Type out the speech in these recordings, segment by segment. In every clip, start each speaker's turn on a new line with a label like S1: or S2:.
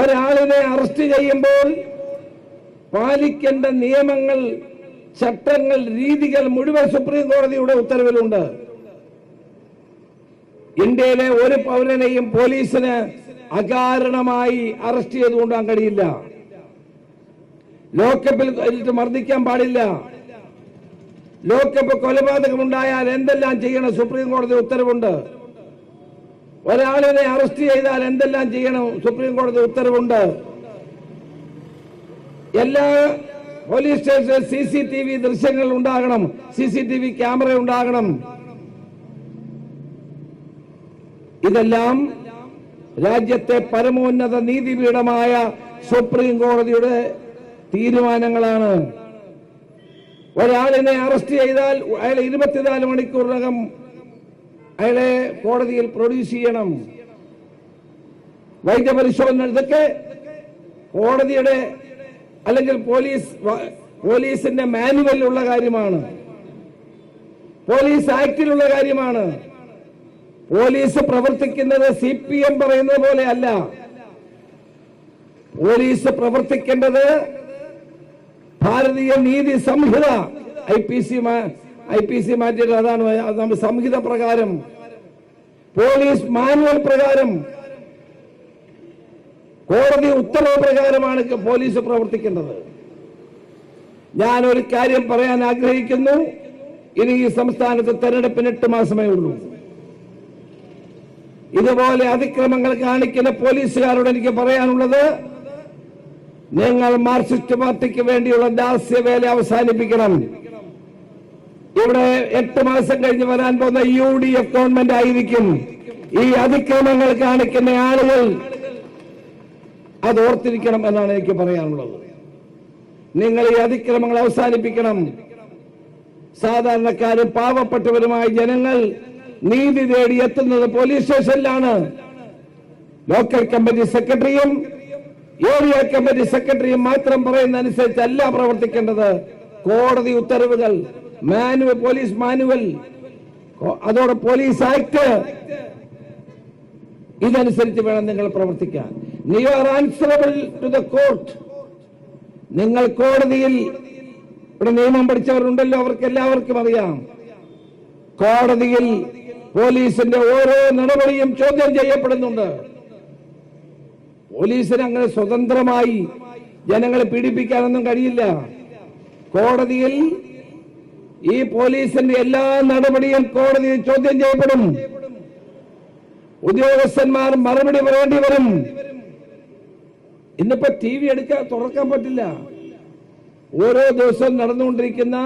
S1: ഒരാളിനെ അറസ്റ്റ് ചെയ്യുമ്പോൾ പാലിക്കേണ്ട നിയമങ്ങൾ, ചട്ടങ്ങൾ, രീതികൾ മുഴുവൻ സുപ്രീം കോടതിയുടെ ഉത്തരവിലുണ്ട്. ഇന്ത്യയിലെ ഒരു പൗരനെയും പോലീസിന് അകാരണമായി അറസ്റ്റ് ചെയ്തുകൊണ്ടാൻ കഴിയില്ല. ലോക്കപ്പിൽ മർദ്ദിക്കാൻ പാടില്ല. ലോക്കപ്പ് കൊലപാതകമുണ്ടായാൽ എന്തെല്ലാം ചെയ്യണം സുപ്രീം കോടതി ഉത്തരവുണ്ട്. ഒരാളിനെ അറസ്റ്റ് ചെയ്താൽ എന്തെല്ലാം ചെയ്യണം സുപ്രീം കോടതി ഉത്തരവുണ്ട്. എല്ലാ പോലീസ് സ്റ്റേഷനിൽ CCTV ദൃശ്യങ്ങൾ ഉണ്ടാകണം, CCTV ക്യാമറ ഉണ്ടാകണം. ഇതെല്ലാം രാജ്യത്തെ പരമോന്നത നീതിപീഠമായ സുപ്രീം കോടതിയുടെ തീരുമാനങ്ങളാണ്. ഒരാളിനെ അറസ്റ്റ് ചെയ്താൽ അയാളെ 24 മണിക്കൂറിനകം അയാളെ കോടതിയിൽ പ്രൊഡ്യൂസ് ചെയ്യണം. വൈദ്യപരിശോധന, ഇതൊക്കെ കോടതിയുടെ അല്ലെങ്കിൽ പോലീസിന്റെ മാനുവലിലുള്ള കാര്യമാണ്, പോലീസ് ആക്ടിലുള്ള കാര്യമാണ്. പോലീസ് പ്രവർത്തിക്കുന്നത് CPM പറയുന്നത് പോലെ അല്ല. പോലീസ് പ്രവർത്തിക്കേണ്ടത് ഭാരതീയ നീതി സംഹിത, IPC മാറ്റിയിട്ട് അതാണ് സംഹിത പ്രകാരം, പോലീസ് മാനുവൽ പ്രകാരം, കോടതി ഉത്തരവ് പ്രകാരമാണ് പോലീസ് പ്രവർത്തിക്കേണ്ടത്. ഞാൻ ഒരു കാര്യം പറയാൻ ആഗ്രഹിക്കുന്നു. ഇനി ഈ സംസ്ഥാനത്ത് തെരഞ്ഞെടുപ്പിന് 8 മാസമേ ഉള്ളൂ. ഇതുപോലെ അതിക്രമങ്ങൾ കാണിക്കുന്ന പോലീസുകാരോട് എനിക്ക് പറയാനുള്ളത്, നിങ്ങൾ മാർക്സിസ്റ്റ് പാർട്ടിക്ക് വേണ്ടിയുള്ള ദാസ്യവേല അവസാനിപ്പിക്കണം. ഇവിടെ 8 മാസം കഴിഞ്ഞ് വരാൻ പോകുന്ന UDF ഗവൺമെന്റ് ആയിരിക്കും. ഈ അതിക്രമങ്ങൾ കാണിക്കുന്ന ആളുകൾ അത് ഓർത്തിരിക്കണം എന്നാണ് എനിക്ക് പറയാനുള്ളത്. നിങ്ങൾ ഈ അതിക്രമങ്ങൾ അവസാനിപ്പിക്കണം. സാധാരണക്കാരും പാവപ്പെട്ടവരുമായ ജനങ്ങൾ നീതി തേടി എത്തുന്നത് പോലീസ് സ്റ്റേഷനിലാണ്. ലോക്കൽ കമ്മിറ്റി സെക്രട്ടറിയും ഏരിയ കമ്മിറ്റി സെക്രട്ടറിയും മാത്രം പറയുന്ന അനുസരിച്ചല്ല പ്രവർത്തിക്കേണ്ടത്. കോടതി ഉത്തരവുകൾ, മാനുവൽ, പോലീസ് മാനുവൽ, അതോടെ പോലീസ് ആക്ട്, ഇതനുസരിച്ച് വേണം നിങ്ങൾ പ്രവർത്തിക്കാൻ. You are answerable to the court. നിങ്ങൾ കോടതിയിൽ, ഇവിടെ നിയമം പഠിച്ചവരുണ്ടല്ലോ, അവർക്ക് എല്ലാവർക്കും അറിയാം, കോടതിയിൽ പോലീസിന്റെ ഓരോ നടപടിയും ചോദ്യം ചെയ്യപ്പെടുന്നുണ്ട്. പോലീസിന് അങ്ങനെ സ്വതന്ത്രമായി ജനങ്ങളെ പീഡിപ്പിക്കാനൊന്നും കഴിയില്ല. കോടതിയിൽ ഈ പോലീസിന്റെ എല്ലാ നടപടിയും കോടതിയിൽ ചോദ്യം ചെയ്യപ്പെടും. ഉദ്യോഗസ്ഥന്മാർ മറുപടി പറയേണ്ടി വരും. ഇന്നിപ്പോ TV തുറക്കാൻ പറ്റില്ല. ഓരോ ദിവസവും നടന്നുകൊണ്ടിരിക്കുന്ന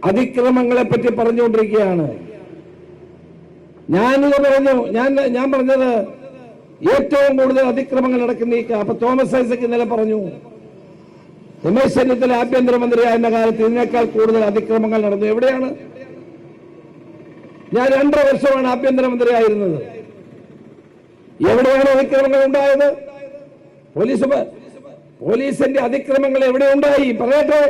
S1: അതിക്രമങ്ങളെ പറ്റി പറഞ്ഞുകൊണ്ടിരിക്കുകയാണ്. ഞാൻ പറഞ്ഞത് ഏറ്റവും കൂടുതൽ അതിക്രമങ്ങൾ നടക്കുന്ന അപ്പൊ തോമസ് ഐസക് ഇന്നലെ പറഞ്ഞു, രമേശ് ചെന്നിത്തല ആഭ്യന്തരമന്ത്രിയായിരുന്ന കാലത്ത് ഇതിനേക്കാൾ കൂടുതൽ അതിക്രമങ്ങൾ നടന്നു. എവിടെയാണ്? ഞാൻ 2.5 വർഷമാണ് ആഭ്യന്തരമന്ത്രിയായിരുന്നത്. എവിടെയാണ് അതിക്രമങ്ങൾ ഉണ്ടായത്? പോലീസിന്റെ അതിക്രമങ്ങൾ എവിടെ ഉണ്ടായി? പറയട്ടെ.